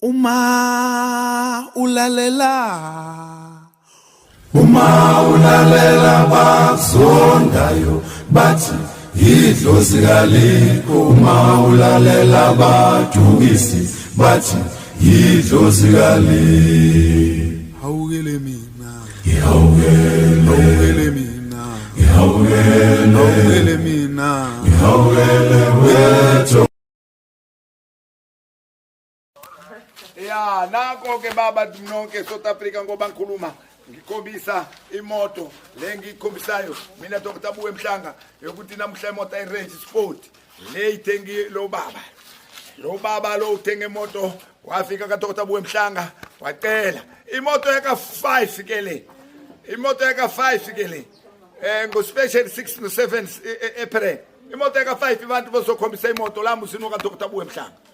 Uma ulalela bazondayo bathi idlozi kalikho. Uma ulalela badukisi bathi idlozi kalikho. Hawukele mina, Ihawukele mina, Ihawukele mina. Ihawukele wethu. Ya nako ke baba nonke South Africa ngoba ngikhuluma ngikhombisa imoto le ngikhombisayo mina Dr. Buwe Mhlanga yokuthi namhla imoto iRange Sport le ithengi lo baba lo uthenga imoto wafika ka Dr. Buwe Mhlanga wacela imoto yaka 5 ke le imoto yaka 5 ke le ngo special 6 no 7 April imoto yaka 5 abantu bazokhombisa imoto la musino ka Dr. Buwe Mhlanga